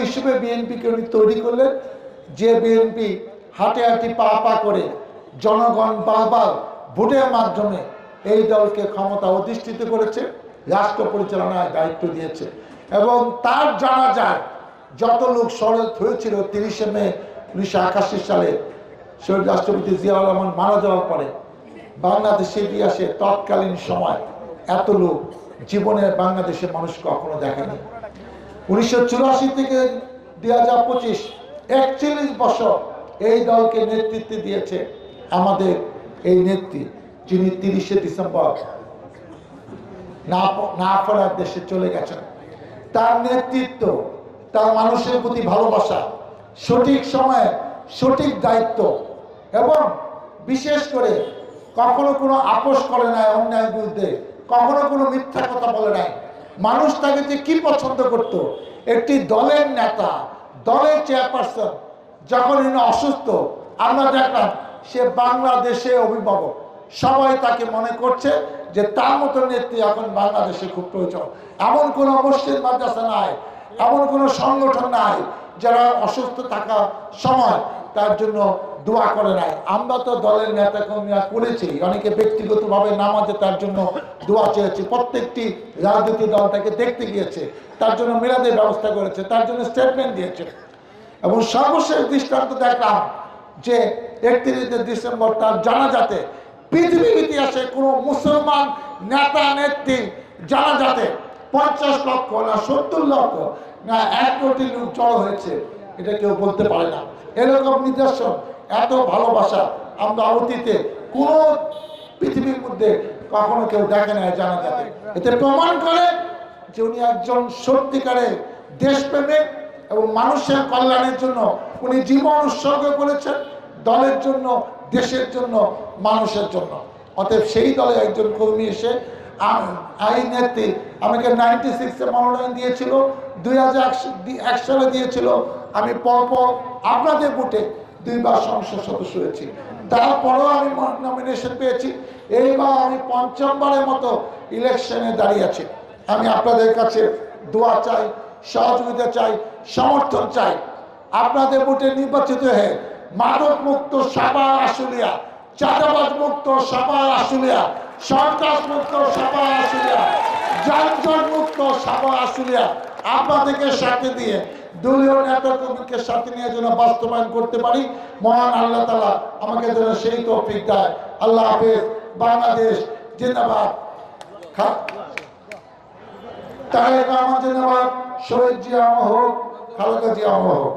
হিসেবে বিএনপিকে উনি তৈরি করলেন, যে বিএনপি হাঁটে হাঁটি পা পা করে জনগণ বারবার ভোটের মাধ্যমে এই দলকে ক্ষমতা অধিষ্ঠিত করেছে, রাষ্ট্র পরিচালনায় দায়িত্ব দিয়েছে। এবং তার জানা যায় যত লোক শহীদ হয়েছিল 30শে মে 1981 সালে শহীদ রাষ্ট্রপতি জিয়াউর রহমান মারা যাওয়ার পরে, বাংলাদেশের ইতিহাসে তৎকালীন সময় এত লোক জীবনের বাংলাদেশের মানুষ কখনো দেখেনি। 1984 থেকে 2025 41 বছর এই দলকে নেতৃত্ব দিয়েছে আমাদের এই নেত্রী, যিনি 30শে ডিসেম্বর না ফেরার দেশে চলে গেছেন। তার নেতৃত্ব, তার মানুষের প্রতি ভালোবাসা, সঠিক সময়ে সঠিক দায়িত্ব, এবং বিশেষ করে কখনো কোনো আপোষ করে নাই অন্যায়ের বিরুদ্ধে, কখনো কোনো মিথ্যা কথা বলে নাই। মানুষ তাকে যে কি পছন্দ করত, একটি দলের নেতা, দলের চেয়ারপারসন যখন ইনি অসুস্থ, আমরা দেখলাম সে বাংলাদেশে অভিভাবক, সবাই তাকে মনে করছে যে তার মতো নেত্রী এখন বাংলাদেশে খুব প্রয়োজন। এমন কোনো মসজিদ মাদ্রাসা নাই, এমন কোনো সংগঠন নাই যারা অসুস্থ থাকার সময় তার জন্য দোয়া করে নাই। আমরা তো দলের নেতা কর্মীরা করেছি, অনেকে ব্যক্তিগতভাবে নামাজে তার জন্য দোয়া চেয়েছি, প্রত্যেকটি রাজনৈতিক দল তাকে দেখতে গিয়েছে, তার জন্য মিলাদের ব্যবস্থা করেছে, তার জন্য স্টেটমেন্ট দিয়েছে। এবং সর্বশেষ দৃষ্টান্ত দেখলাম যে 31 ডিসেম্বর তার জানাজাতে পৃথিবীর ইতিহাসে কোনো মুসলমান নেতা নেত্রী জানাজাতে 50 লক্ষ না 70 লক্ষ না 1 কোটি লোক জড়ো হয়েছে, এটা কেউ বলতে পারে না। এরকম নিদর্শন, এত ভালোবাসা আমরা অতীতে কোন পৃথিবীর মধ্যে কখনো কেউ দেখে না জানাজাতে। এতে প্রমাণ করে যে উনি একজন সত্যিকারের দেশপ্রেমিক এবং মানুষের কল্যাণের জন্য উনি জীবন উৎসর্গ করেছেন, দলের জন্য, দেশের জন্য, মানুষের জন্য। অতএব সেই দলে একজন কর্মী এসে এই নেত্রী আমাকে 96-এ মনোনয়ন দিয়েছিল, 2001 সালে দিয়েছিল। আমি পরপর আপনাদের ভোটে 2 বার সংসদ সদস্য হয়েছি, তারপরেও আমি নমিনেশন পেয়েছি। এইবার আমি 5ম বারের মতো ইলেকশনে দাঁড়িয়ে আছি। আমি আপনাদের কাছে দোয়া চাই, সহযোগিতা চাই, সমর্থন চাই। আপনাদের ভোটে নির্বাচিত হয়ে মাদক মুক্ত সাভার আশুলিয়া, চাঁদাবাজ মুক্ত সাভার আশুলিয়া, সন্ত্রাস মুক্ত সাভার আশুলিয়া, যানজট মুক্ত সাভার আশুলিয়া আপনাদেরকে সাথে দিয়ে দলীয় নেতাকর্মীকে সাথে নিয়ে যেন বাস্তবায়ন করতে পারি। মহান আল্লাহ তাআলা আমাকে যেন সেই তৌফিক দেয়। আল্লাহ হাফেজ। বাংলাদেশ জিন্দাবাদ। তারেক রহমান জিন্দাবাদ। শহীদ জিয়া হোক, খালেদা জিয়া হোক।